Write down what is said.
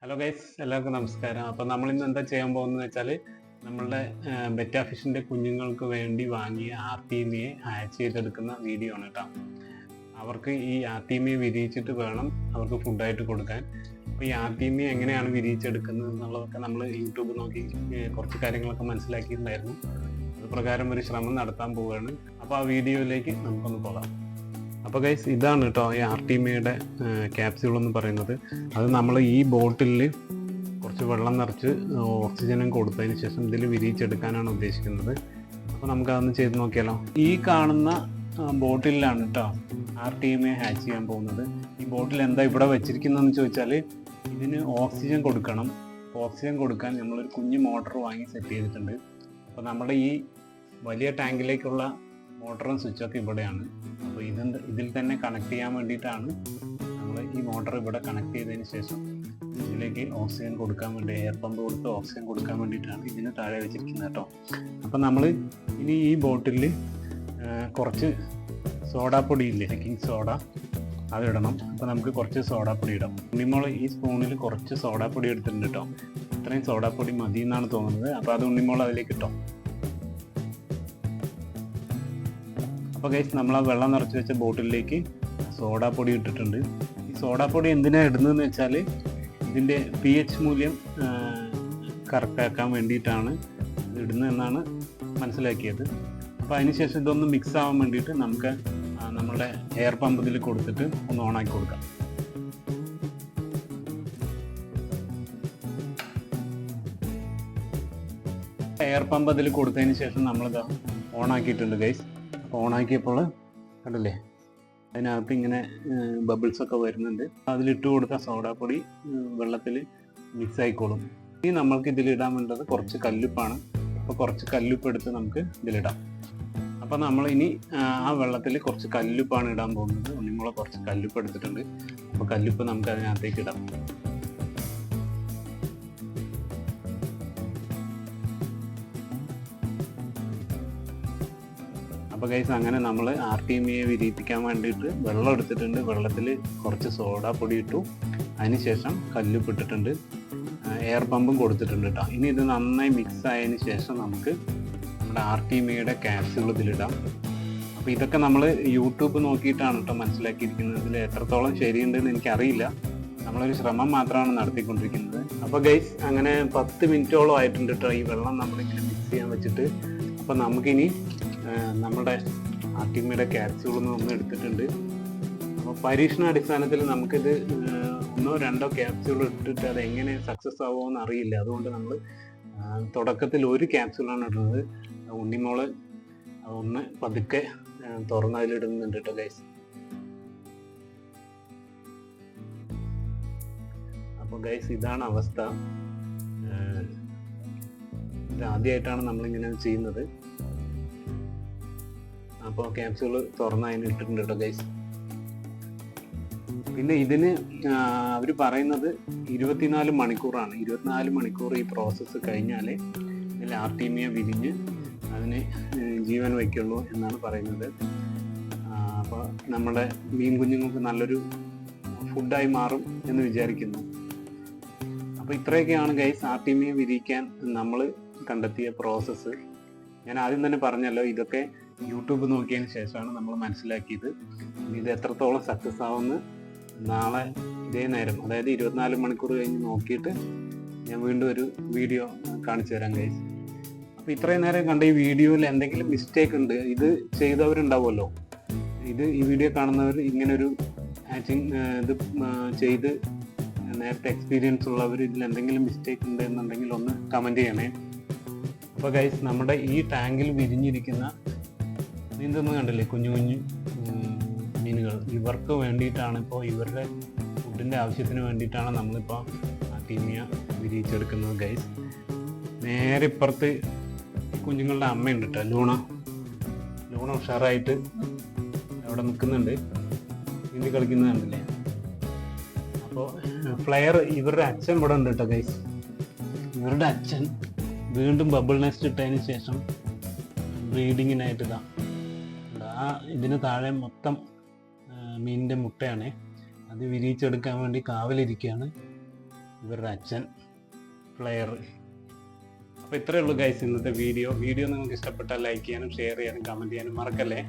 Hello guys, എല്ലാവർക്കും നമസ്കാരം. അപ്പോൾ നമ്മളിന്ന് എന്താ ചെയ്യാൻ പോകുന്നത് വെച്ചാൽ നമ്മളുടെ ബെറ്റാ ഫിഷിൻ്റെ കുഞ്ഞുങ്ങൾക്ക് വേണ്ടി വാങ്ങിയ ആർത്തീമിയെ ഹാച്ച് ചെയ്തെടുക്കുന്ന വീഡിയോ ആണ് കേട്ടോ. അവർക്ക് ഈ ആർത്തീമിയെ വിരിയിച്ചിട്ട് വേണം അവർക്ക് ഫുഡായിട്ട് കൊടുക്കാൻ. അപ്പോൾ ഈ ആർത്തീമിയെ എങ്ങനെയാണ് വിരിയിച്ചെടുക്കുന്നത് എന്നുള്ളതൊക്കെ നമ്മൾ യൂട്യൂബ് നോക്കി കുറച്ച് കാര്യങ്ങളൊക്കെ മനസ്സിലാക്കിയിട്ടുണ്ടായിരുന്നു. അത് പ്രകാരം ഒരു ശ്രമം നടത്താൻ പോവുകയാണ്. അപ്പോൾ ആ വീഡിയോയിലേക്ക് നമുക്കൊന്ന് പോകാം. അപ്പോൾ ഗൈസ്, ഇതാണ് കേട്ടോ ഈ ആർട്ടീമിയുടെ ക്യാപ്സ്യൂൾ എന്ന് പറയുന്നത്. അത് നമ്മൾ ഈ ബോട്ടിലിൽ കുറച്ച് വെള്ളം നിറച്ച് ഓക്സിജനും കൊടുത്തതിന് ശേഷം ഇതിൽ വിരിയിച്ചെടുക്കാനാണ് ഉദ്ദേശിക്കുന്നത്. അപ്പോൾ നമുക്കതൊന്ന് ചെയ്ത് നോക്കിയാലോ. ഈ കാണുന്ന ബോട്ടിലാണ് കേട്ടോ ആർട്ടീമിയെ ഹാച്ച് ചെയ്യാൻ പോകുന്നത്. ഈ ബോട്ടിൽ എന്താ ഇവിടെ വെച്ചിരിക്കുന്നതെന്ന് ചോദിച്ചാൽ, ഇതിന് ഓക്സിജൻ കൊടുക്കണം. ഓക്സിജൻ കൊടുക്കാൻ നമ്മളൊരു കുഞ്ഞ് മോട്ടർ വാങ്ങി സെറ്റ് ചെയ്തിട്ടുണ്ട്. അപ്പോൾ നമ്മുടെ ഈ വലിയ ടാങ്കിലേക്കുള്ള മോട്ടറും സ്വിച്ചൊക്കെ ഇവിടെയാണ്. അപ്പോൾ ഇതിൽ തന്നെ കണക്ട് ചെയ്യാൻ വേണ്ടിയിട്ടാണ് നമ്മൾ ഈ മോട്ടർ ഇവിടെ കണക്ട് ചെയ്തതിന് ശേഷം ഇതിലേക്ക് ഓക്സിജൻ കൊടുക്കാൻ വേണ്ടി, എയർ പമ്പ് കൊടുത്ത് ഓക്സിജൻ കൊടുക്കാൻ വേണ്ടിയിട്ടാണ് ഇതിന് താഴെ വെച്ചിരിക്കുന്നത് കേട്ടോ. അപ്പോൾ നമ്മൾ ഇനി ഈ ബോട്ടിൽ കുറച്ച് സോഡാപ്പൊടി ഇല്ലേ, ബേക്കിംഗ് സോഡ, അതിടണം. അപ്പോൾ നമുക്ക് കുറച്ച് സോഡാപ്പൊടി ഇടാം. ഉണ്ണിമോൾ ഈ സ്പൂണിൽ കുറച്ച് സോഡാപ്പൊടി എടുത്തിട്ടുണ്ട് കേട്ടോ. ഇത്രയും സോഡാപ്പൊടി മതി എന്നാണ് തോന്നുന്നത്. അപ്പോൾ അത് ഉണ്ണിമോൾ അതിലേക്ക് ഇട്ടോ. അപ്പോൾ ഗൈസ്, നമ്മൾ ആ വെള്ളം നിറച്ച് വെച്ച ബോട്ടിലേക്ക് സോഡാപ്പൊടി ഇട്ടിട്ടുണ്ട്. ഈ സോഡാപ്പൊടി എന്തിനാണ് ഇടുന്നതെന്ന് വെച്ചാൽ ഇതിൻ്റെ pH മൂല്യം കറക്റ്റാക്കാൻ വേണ്ടിയിട്ടാണ് ഇത് ഇടുന്നതെന്നാണ് മനസ്സിലാക്കിയത്. അപ്പോൾ അതിനുശേഷം ഇതൊന്ന് മിക്സ് ആവാൻ വേണ്ടിയിട്ട് നമുക്ക് നമ്മളുടെ എയർ പമ്പ് ഇതിൽ കൊടുത്തിട്ട് ഒന്ന് ഓണാക്കി കൊടുക്കാം. എയർ പമ്പ് അതിൽ കൊടുത്തതിന് ശേഷം നമ്മളിത് ഓണാക്കിയിട്ടുണ്ട് ഗൈസ്. ഓണാക്കിയപ്പോൾ കണ്ടില്ലേ, അതിനകത്ത് ഇങ്ങനെ ബബിൾസൊക്കെ വരുന്നുണ്ട്. അതിലിട്ട് കൊടുത്ത സോഡാപ്പൊടി വെള്ളത്തിൽ മിക്സ് ആയിക്കോളും. ഇനി നമ്മൾക്ക് ഇതിലിടാൻ വേണ്ടത് കുറച്ച് കല്ലുപ്പാണ്. അപ്പോൾ കുറച്ച് കല്ലുപ്പ് എടുത്ത് നമുക്ക് ഇതിലിടാം. അപ്പോൾ നമ്മൾ ഇനി ആ വെള്ളത്തിൽ കുറച്ച് കല്ലുപ്പാണ് ഇടാൻ പോകുന്നത്. ഉണ്ണിമുള കുറച്ച് കല്ലുപ്പ് എടുത്തിട്ടുണ്ട്. അപ്പോൾ കല്ലുപ്പ് നമുക്ക് അതിനകത്തേക്ക് ഇടാം. അപ്പോൾ ഗൈസ്, അങ്ങനെ നമ്മൾ ആർട്ടീമിയെ വിരിയിപ്പിക്കാൻ വേണ്ടിയിട്ട് വെള്ളം എടുത്തിട്ടുണ്ട്. വെള്ളത്തിൽ കുറച്ച് സോഡാപ്പൊടി ഇട്ടു. അതിനുശേഷം കല്ലുപ്പ് ഇട്ടിട്ടുണ്ട്. എയർ പമ്പും കൊടുത്തിട്ടുണ്ട് കേട്ടോ. ഇനി ഇത് നന്നായി മിക്സ് ആയതിന് ശേഷം നമുക്ക് നമ്മുടെ ആർട്ടീമിയുടെ ക്യാപ്സ്യൂൾ ഇതിലിടാം. അപ്പോൾ ഇതൊക്കെ നമ്മൾ യൂട്യൂബ് നോക്കിയിട്ടാണ് കേട്ടോ മനസ്സിലാക്കിയിരിക്കുന്നത്. ഇതിൽ എത്രത്തോളം ശരിയുണ്ടെന്ന് എനിക്കറിയില്ല. നമ്മളൊരു ശ്രമം മാത്രമാണ് നടത്തിക്കൊണ്ടിരിക്കുന്നത്. അപ്പോൾ ഗൈസ്, അങ്ങനെ 10 മിനിറ്റോളം ആയിട്ടുണ്ട് കേട്ടോ ഈ വെള്ളം നമ്മളിങ്ങനെ മിക്സ് ചെയ്യാൻ വെച്ചിട്ട്. അപ്പോൾ നമുക്കിനി നമ്മുടെ ആർട്ടീമിയുടെ ക്യാപ്സ്യൂളൊന്നും ഒന്ന് എടുത്തിട്ടുണ്ട്. അപ്പോൾ പരീക്ഷണാടിസ്ഥാനത്തിൽ നമുക്കിത് 1-2 ക്യാപ്സ്യൂൾ ഇട്ടിട്ട് അത് എങ്ങനെ സക്സസ് ആവുമോയെന്ന് അറിയില്ല. അതുകൊണ്ട് നമ്മൾ തുടക്കത്തിൽ ഒരു ക്യാപ്സ്യൂളാണ് ഇടുന്നത്. ഉണ്ണിമോള് ഒന്ന് പതുക്കെ തുറന്ന് അതിലിടുന്നുണ്ട് കേട്ടോ ഗൈസ്. അപ്പോൾ ഗൈസ്, ഇതാണ് അവസ്ഥ. ഇത് ആദ്യമായിട്ടാണ് നമ്മളിങ്ങനെ ചെയ്യുന്നത്. അപ്പോൾ ക്യാപ്സ്യൂൾ തുറന്ന് അതിന് ഇട്ടിട്ടുണ്ട് കേട്ടോ ഗൈസ്. പിന്നെ ഇതിന് അവർ പറയുന്നത് 24 മണിക്കൂറാണ്. 24 മണിക്കൂർ ഈ പ്രോസസ്സ് കഴിഞ്ഞാലേ ഇതിൽ ആർട്ടീമിയ വിരിഞ്ഞ് അതിന് ജീവൻ വയ്ക്കുള്ളൂ എന്നാണ് പറയുന്നത്. അപ്പോൾ നമ്മുടെ മീൻ കുഞ്ഞുങ്ങൾക്ക് നല്ലൊരു ഫുഡായി മാറും എന്ന് വിചാരിക്കുന്നു. അപ്പോൾ ഇത്രയൊക്കെയാണ് ഗൈസ് ആർട്ടീമിയ വിരിയിക്കാൻ നമ്മൾ കണ്ടെത്തിയ പ്രോസസ്സ്. ഞാൻ ആദ്യം തന്നെ പറഞ്ഞല്ലോ, ഇതൊക്കെ യൂട്യൂബ് നോക്കിയതിന് ശേഷമാണ് നമ്മൾ മനസ്സിലാക്കിയത്. ഇത് എത്രത്തോളം സക്സസ് ആവുമെന്ന് നാളെ ഇതേ നേരം, അതായത് 24 മണിക്കൂർ കഴിഞ്ഞ് നോക്കിയിട്ട് ഞാൻ വീണ്ടും ഒരു വീഡിയോ കാണിച്ചു തരാം ഗൈസ്. അപ്പോൾ ഇത്രയും നേരം കണ്ട ഈ വീഡിയോയിൽ എന്തെങ്കിലും മിസ്റ്റേക്ക് ഉണ്ട്, ഇത് ചെയ്തവരുണ്ടാവുമല്ലോ. ഈ വീഡിയോ കാണുന്നവർ ഇങ്ങനൊരു ഹാച്ചിങ് ഇത് ചെയ്ത് നേരത്തെ എക്സ്പീരിയൻസ് ഉള്ളവർ ഇതിൽ എന്തെങ്കിലും മിസ്റ്റേക്ക് ഉണ്ട് എന്നുണ്ടെങ്കിൽ ഒന്ന് കമൻറ്റ് ചെയ്യണേ. അപ്പോൾ ഗൈസ്, നമ്മുടെ ഈ ടാങ്കിൽ വിരിഞ്ഞിരിക്കുന്ന നീന്തുന്നത് കണ്ടില്ലേ, കുഞ്ഞു കുഞ്ഞു മീനുകൾ, ഇവർക്ക് വേണ്ടിയിട്ടാണ്, ഇപ്പോൾ ഇവരുടെ ഫുഡിൻ്റെ ആവശ്യത്തിന് വേണ്ടിയിട്ടാണ് നമ്മളിപ്പോൾ ആർട്ടീമിയ വിരിയിച്ചെടുക്കുന്നത് ഗൈസ്. നേരെ ഇപ്പുറത്ത് കുഞ്ഞുങ്ങളുടെ അമ്മയുണ്ട് കേട്ടോ, ലൂണ ഉഷാറായിട്ട് അവിടെ നിൽക്കുന്നുണ്ട്, നീന്തി കളിക്കുന്നത് കണ്ടില്ലേ. അപ്പോൾ ഫ്ലെയർ, ഇവരുടെ അച്ഛൻ ഇവിടെ ഉണ്ട് കേട്ടോ ഗൈസ്. ഇവരുടെ അച്ഛൻ വീണ്ടും ബബിൾ നെസ്റ്റ് ഇട്ടതിന് ശേഷം ബ്രീഡിങ്ങിനായിട്ട് ഇതിന് താഴെ മൊത്തം മീനിൻ്റെ മുട്ടയാണ്. അത് വിരിയിച്ചെടുക്കാൻ വേണ്ടി കാവലിരിക്കുകയാണ്. ഇവരുടെ അച്ഛൻ പ്ലെയർ. അപ്പോൾ ഇത്രയേ ഉള്ളൂ ഗൈസ് ഇന്നത്തെ വീഡിയോ. നിങ്ങൾക്ക് ഇഷ്ടപ്പെട്ടാൽ ലൈക്ക് ചെയ്യാനും ഷെയർ ചെയ്യാനും കമൻറ്റ് ചെയ്യാനും മറക്കല്ലേ.